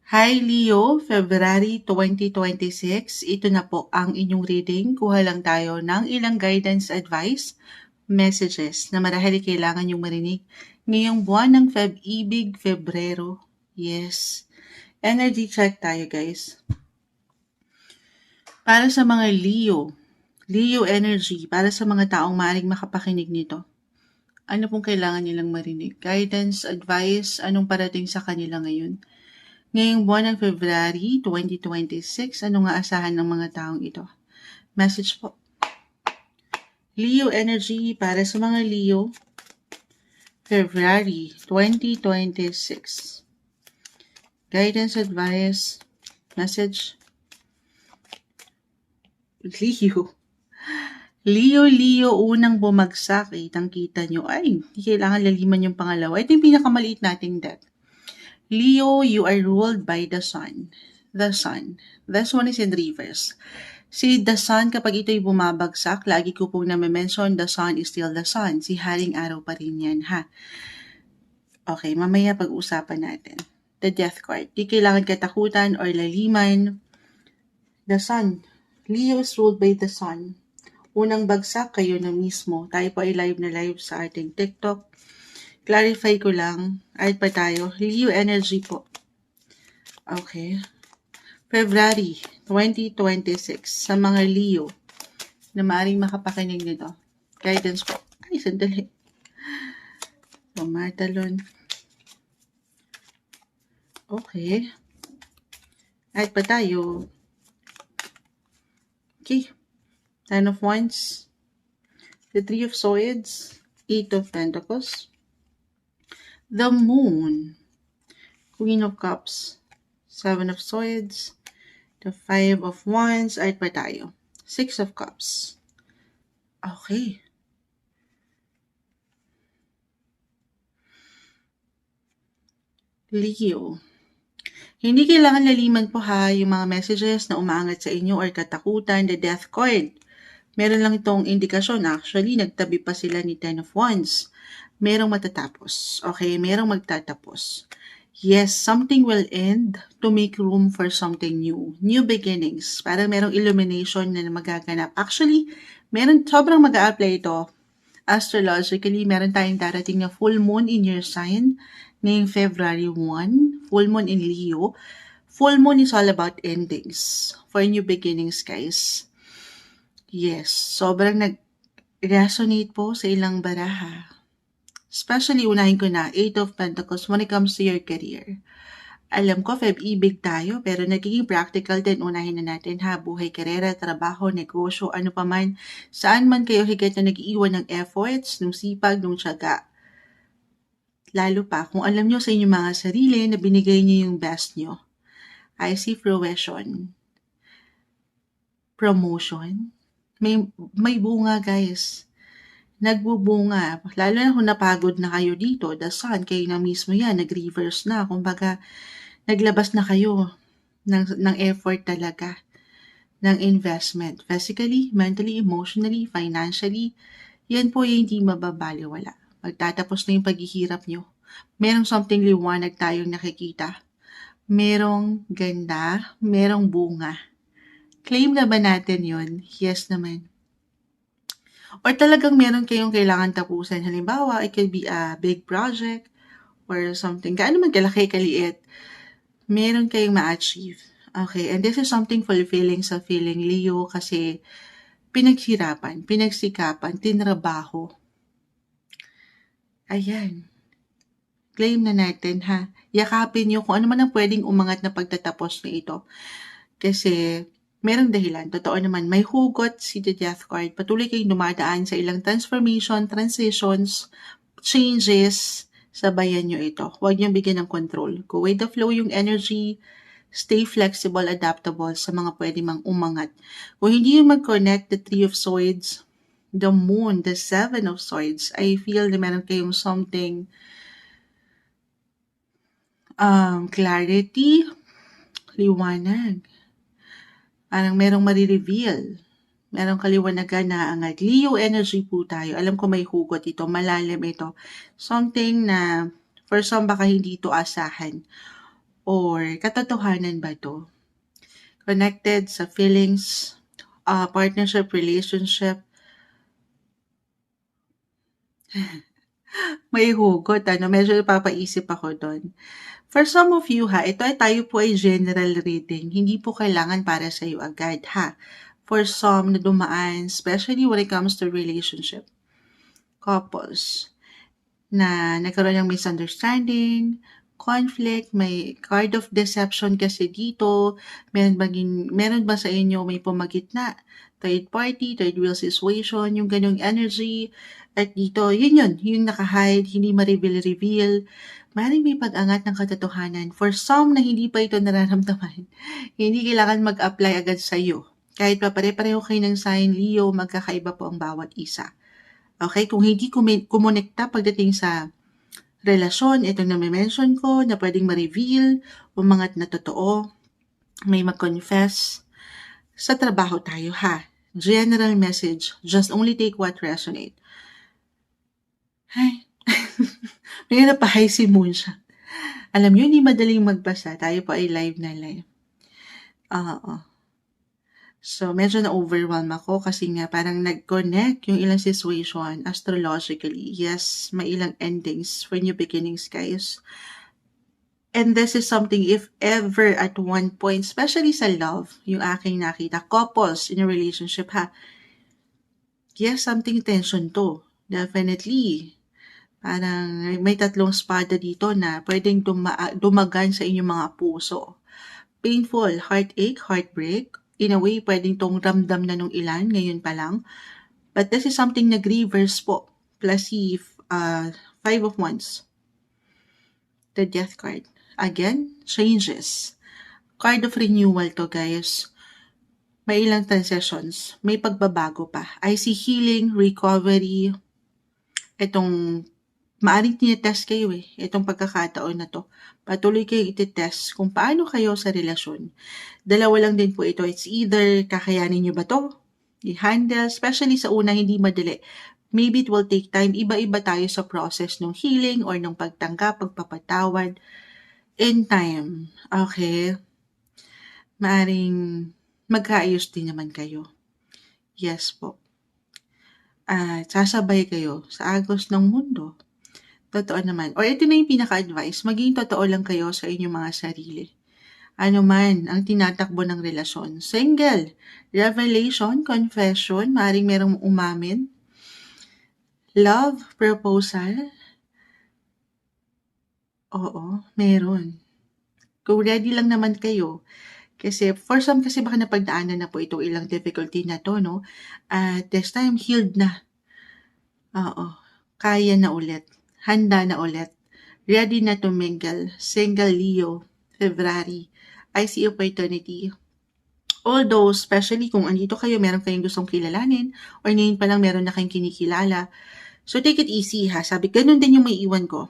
Hi Leo, February 2026. Ito na po ang inyong reading. Kuha lang tayo ng ilang guidance advice, messages na marahil kailangan yung marinig ngayong buwan ng Feb-ibig, Febrero. Yes. Energy check tayo guys. Para sa mga Leo energy, para sa mga taong maaaring makapakinig nito. Ano pong kailangan nilang marinig? Guidance, advice, anong parating sa kanila ngayon? Ngayong buwan ng February 2026, ano nga asahan ng mga taong ito? Message po. Leo energy para sa mga Leo, February 2026. Guidance, advice, message. Leo, unang bumagsak. Kitang-kita nyo. Ay, hindi kailangan laliman yung pangalawa. Ito yung pinakamaliit nating deck. Leo, you are ruled by the sun. The sun. This one is in reverse. Si the sun, kapag ito'y bumabagsak, lagi ko pong na-mention, the sun is still the sun. Si haring araw pa rin yan, ha? Okay, mamaya pag-usapan natin. The death card. Di kailangan katakutan or laliman. The sun. Leo is ruled by the sun. Unang bagsak, kayo na mismo. Tayo po ay live na live sa ating TikTok. Clarify ko lang. Ayat pa tayo. Leo energy po. Okay. February 2026 sa mga Leo na maaaring makapakinig nito. Guidance po. Ay, sandali. Tumatalon. Okay. Ayat pa tayo. Okay. Ten of Wands. The Three of Swords. Eight of Pentacles. The Moon. Queen of Cups. Seven of Swords. The Five of Wands. Ayat pa tayo. Six of Cups. Okay. Leo. Hindi kailangan laliman po ha yung mga messages na umaangat sa inyo or katakutan, the death card. Meron lang itong indikasyon. Actually, nagtabi pa sila ni Ten of Wands. Merong matatapos. Okay, merong magtatapos. Yes, something will end to make room for something new. New beginnings. Parang merong illumination na magaganap. Actually, sobrang mag-a-apply ito. Astrologically, meron tayong darating na full moon in your sign ngayong February 1. Full moon in Leo. Full moon is all about endings. For new beginnings, guys. Yes, sobrang nag-resonate po sa ilang baraha. Especially, unahin ko na, Eight of Pentacles when it comes to your career. Alam ko, Feb-ibig tayo, pero nagiging practical din. Unahin na natin ha, buhay, karera, trabaho, negosyo, ano pa man. Saan man kayo higit na nag-iwan ng efforts, ng sipag, ng tiyaga. Lalo pa, kung alam nyo sa inyong mga sarili na binigay nyo yung best nyo. I see fruition. Promotion. May bunga, guys. Nagbubunga. Lalo na kung napagod na kayo dito, the sun, kayo na mismo yan, nag-reverse na. Kumbaga, naglabas na kayo ng effort talaga, ng investment. Physically, mentally, emotionally, financially, yan po yung hindi mababaliwala. Magtatapos na yung paghihirap nyo. Merong something liwanag tayong nakikita. Merong ganda, merong bunga. Claim na ba natin yun? Yes naman. Or talagang meron kayong kailangan tapusin. Halimbawa, it could be a big project or something. Gaano man kalaki, kaliit, meron kayong ma-achieve. Okay, and this is something fulfilling sa feeling Leo kasi pinagsikapan, tinrabaho. Ayan. Claim na natin ha. Yakapin nyo kung ano man ang pwedeng umangat na pagtatapos na ito. Kasi merong dahilan. Totoo naman, may hugot si The Death Card. Patuloy kayong dumadaan sa ilang transformation, transitions, changes. Sabayan nyo ito. Huwag nyo bigyan ng control. Go with the flow yung energy. Stay flexible, adaptable sa mga pwede mang umangat. Kung hindi yung mag-connect the Three of Swords, the Moon, the Seven of Swords, I feel na meron kayong something clarity, liwanag. Parang merong marireveal. Merong kaliwanagan na angat. Leo energy po tayo. Alam ko may hugot ito. Malalim ito. Something na for some baka hindi ito asahan. or katotohanan ba to? Connected sa feelings, partnership, relationship, may hugot, medyo napapaisip ako doon. For some of you ito ay tayo po ay general reading, hindi po kailangan para sa iyo agad For some na dumaan, especially when it comes to relationship, couples, na nagkaroon ng misunderstanding, conflict, may card of deception kasi dito, meron ba sa inyo may pumagitna, third party, third wheel situation, yung ganyung energy, at dito, yung naka-hide, hindi ma-reveal, maaaring may pag-angat ng katotohanan. For some na hindi pa ito nararamdaman, hindi kailangan mag-apply agad sa iyo. Kahit pa pare-pareho kayo ng sign Leo, magkakaiba po ang bawat isa. Okay, kung hindi kumonekta pagdating sa relasyon, ito na may mention ko na pwedeng ma-reveal, umangat na totoo, may mag-confess. Sa trabaho tayo General message, just only take what resonate. Ay, may napahay si Moonshot. Alam nyo, hindi madaling magbasa. Tayo po ay live na live. So, medyo na-overwhelm ako kasi nga parang nag-connect yung ilang situation astrologically. Yes, may ilang endings for new beginnings, guys. And this is something if ever at one point, especially sa love, yung aking nakita, couples in a relationship yes, something tension to. Definitely. Parang may tatlong espada dito na pwedeng dumagan sa inyong mga puso. Painful, heartache, heartbreak. In a way, pwedeng tong ramdam na nung ilan, ngayon pa lang. But this is something nag-reverse po. Plus si 5 of Wands. The Death card. Again, changes. Card of renewal to, guys. May ilang transitions. May pagbabago pa. I see healing, recovery. Itong maaring tinitest kayo itong pagkakataon na to. Patuloy kayong ititest kung paano kayo sa relasyon. Dalawa lang din po ito. It's either kakayanin nyo ba to? I-handle, especially sa una, hindi madali. Maybe it will take time. Iba-iba tayo sa process ng healing or ng pagtanggap, pagpapatawad. In time, okay? Maaring magkaayos din naman kayo. Yes po. At sasabay kayo sa agos ng mundo. Totoo naman. O ito na yung pinaka-advice, maging totoo lang kayo sa inyong mga sarili. Ano man ang tinatakbo ng relasyon. Single, revelation, confession, maaaring merong umamin. Love, proposal. Oo, meron. Kung ready lang naman kayo, kasi for some kasi baka napagdaanan na po itong ilang difficulty na to, no? At this time, healed na. Oo, kaya na ulit. Handa na ulit. Ready na to mingle. Single Leo, February. I see opportunity. Although, especially kung andito kayo, meron kayong gustong kilalanin, or ngayon pa lang meron na kayong kinikilala. So, take it easy Sabi, ganun din yung may iwan ko.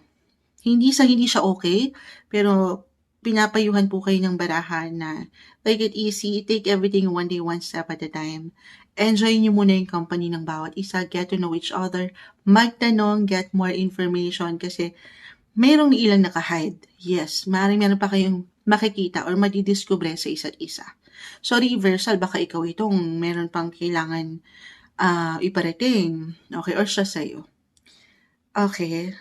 Hindi siya okay, pero pinapayuhan po kayo ng barahan na take it easy, take everything one day, one step at a time. Enjoy nyo muna yung company ng bawat isa, get to know each other, magtanong, get more information kasi mayroong ilang naka-hide. Yes, maaaring meron pa kayong makikita or madidiscover sa isa't isa. So, reversal, baka ikaw itong meron pang kailangan iparating. Okay, or siya sa'yo. Okay.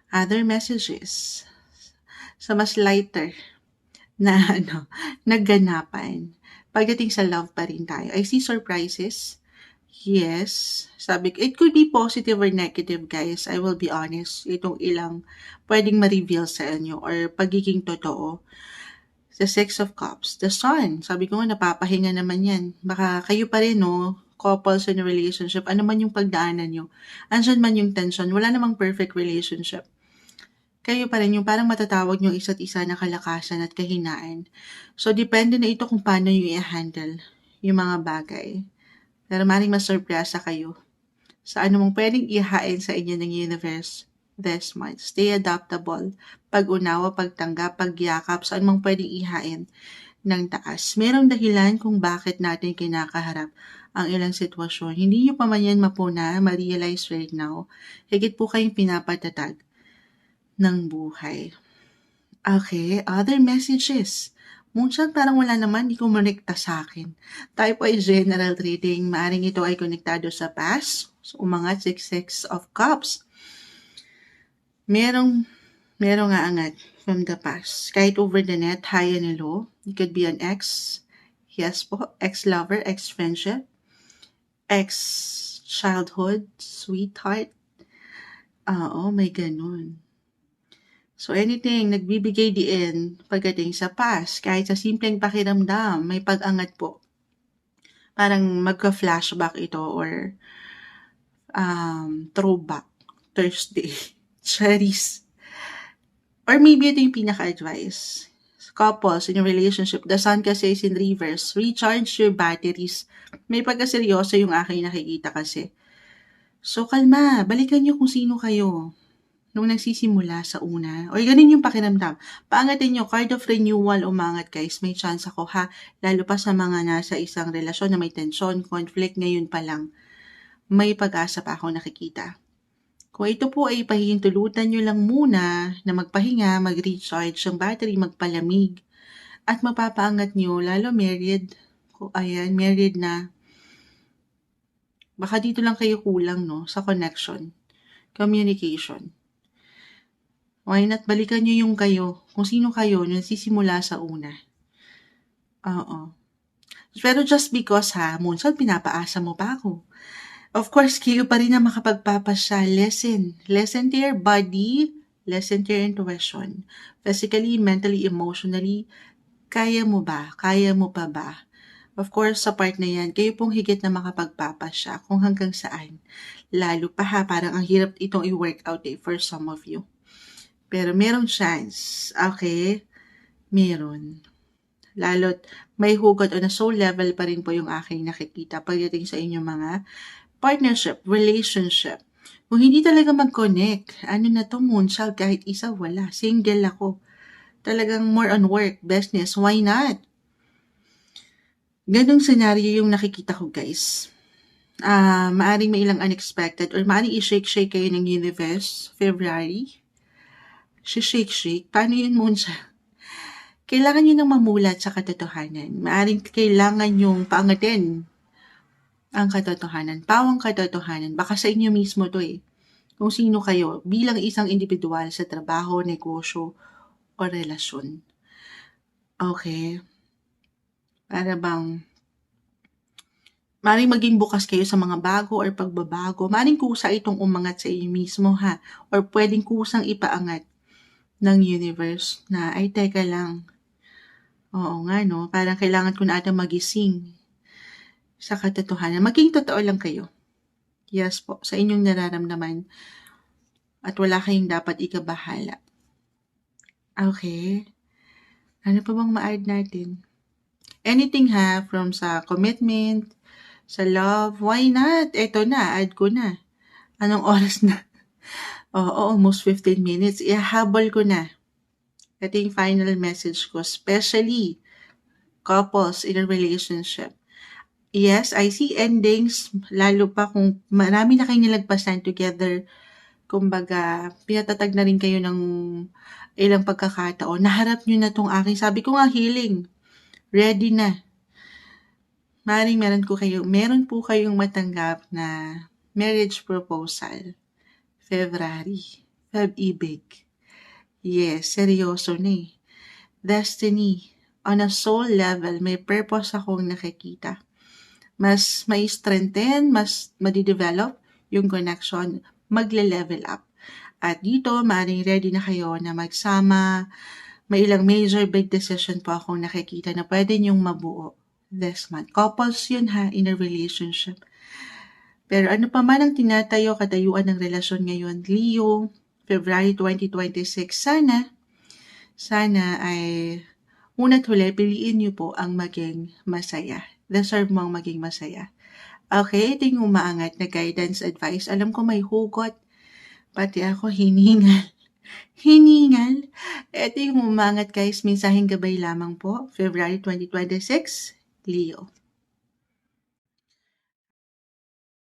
Other messages. Sa mas lighter na nagganapan. Pagdating sa love pa rin tayo. I see surprises. Yes. Sabi ko, it could be positive or negative, guys. I will be honest. Itong ilang pwedeng ma-reveal sa inyo or pagiging totoo. The Six of Cups. The Sun. Sabi ko nga, napapahinga naman yan. Baka kayo pa rin, couples in a relationship, ano man yung pagdaanan nyo. Andyan man yung tension. Wala namang perfect relationship. Kayo pa rin yung parang matatawag nyo isa't isa na kalakasan at kahinaan. So, depende na ito kung paano nyo i-handle yung mga bagay. Pero maring masurpresa kayo sa ano mong pwedeng ihain sa inyo ng universe this month. Stay adaptable. Pag-unawa, pagtanggap, pagyakap, saan mong pwedeng ihain. ng taas. Merong dahilan kung bakit natin kinakaharap ang ilang sitwasyon. Hindi nyo pa man yan mapuna, ma-realize right now. Higit po kayong pinapatatag ng buhay. Okay, other messages. Moonshot, parang wala naman, di kumonekta sa akin. Tayo po ay general reading. Maaring ito ay konektado sa past. So, umangat 6 of Cups. Merong nga angat from the past. Kahit over the net, high and low. It could be an ex. Yes po, ex-lover, ex-friendship, ex-childhood, sweetheart. Oo, may ganun. So anything, nagbibigay diin pagdating sa past, kahit sa simpleng pakiramdam, may pag-angat po. Parang magka-flashback ito or throwback, Thursday, cherries. Or maybe ito yung pinaka-advice. Couples in your relationship, the sun kasi is in reverse. Recharge your batteries. May pagkaseryoso yung aking nakikita kasi. So kalma, balikan nyo kung sino kayo nung nagsisimula sa una. O ganun yung pakiramdam. Paangatin nyo, card of renewal, umangat guys. May chance ako ha. Lalo pa sa mga nasa isang relasyon na may tension, conflict, ngayon pa lang. May pag-asa pa ako nakikita. Kung ito po ay pahihintulutan nyo lang muna na magpahinga, mag-recharge ang battery, magpalamig, at mapapaangat nyo, lalo married, ayan, married na, baka dito lang kayo kulang, no, sa connection, communication. Why not balikan nyo yung kayo, kung sino kayo, nung nagsisimula sa una. Oo. Pero just because ha, Moonshot, pinapaasa mo pa ako. Of course, kayo pa rin na makapagpapasya. Listen to your body, listen to your intuition. Physically, mentally, emotionally, kaya mo ba? Kaya mo pa ba? Of course, sa part na yan, kayo pong higit na makapagpapasya kung hanggang saan. Lalo pa ha, parang ang hirap itong i-work out for some of you. Pero merong chance. Okay? Meron. Lalo't may hugot on a soul level pa rin po yung aking nakikita pagdating sa inyong mga partnership, relationship. Kung hindi talaga mag-connect, ano na to, Moonchild, kahit isa, wala. Single ako. Talagang more on work, business, why not? Ganong scenario yung nakikita ko, guys. Maaring may ilang unexpected or maaring i-shake-shake kayo ng universe, February. Shake. Paano yun, Moonchild? Kailangan nyo nang mamulat sa katotohanan. Maaring kailangan nyong paangatin ang katotohanan. Pawang katotohanan. Baka sa inyo mismo to Kung sino kayo bilang isang individual sa trabaho, negosyo, o relasyon. Okay? Para bang maring maging bukas kayo sa mga bago or pagbabago. Maring kusa itong umangat sa inyo mismo ha. Or pwedeng kusang ipaangat ng universe na ay teka lang. Oo nga no, parang kailangan ko na ata magising sa katotohanan. Maging totoo lang kayo. Yes po, sa inyong nararamdaman. At wala kayong dapat ikabahala. Okay. Ano pa bang ma-add natin? Anything ha, from sa commitment, sa love, why not? Eto na, add ko na. Anong oras na? Oo, almost 15 minutes. Ihabol ko na. Ito yung final message ko, especially couples in a relationship. Yes, I see endings, lalo pa kung marami na kayong nilagpasan together. Kumbaga, pinatatag na rin kayo ng ilang pagkakataon. Naharap nyo na tong aking, sabi ko nga, healing. Ready na. Meron po kayong matanggap na marriage proposal. February. Feb-ibig. Yes, seryoso na Destiny. On a soul level, may purpose akong nakikita. Mas may strengthen, mas madidevelop yung connection, magle-level up. At dito, maaaring ready na kayo na magsama. May ilang major big decision po akong nakikita na pwede niyong mabuo this month. Couples yun ha, in a relationship. Pero ano pa man ang tinatayo, katayuan ng relasyon ngayon, Leo, February 2026, sana ay una't huli, piliin niyo po ang maging masaya. Deserve mo ang maging masaya. Okay, ito yung umaangat na guidance advice. Alam ko may hugot, pati ako hiningal. Hiningal. Ito yung umangat guys, mensaheng gabay lamang po. February 2026, Leo.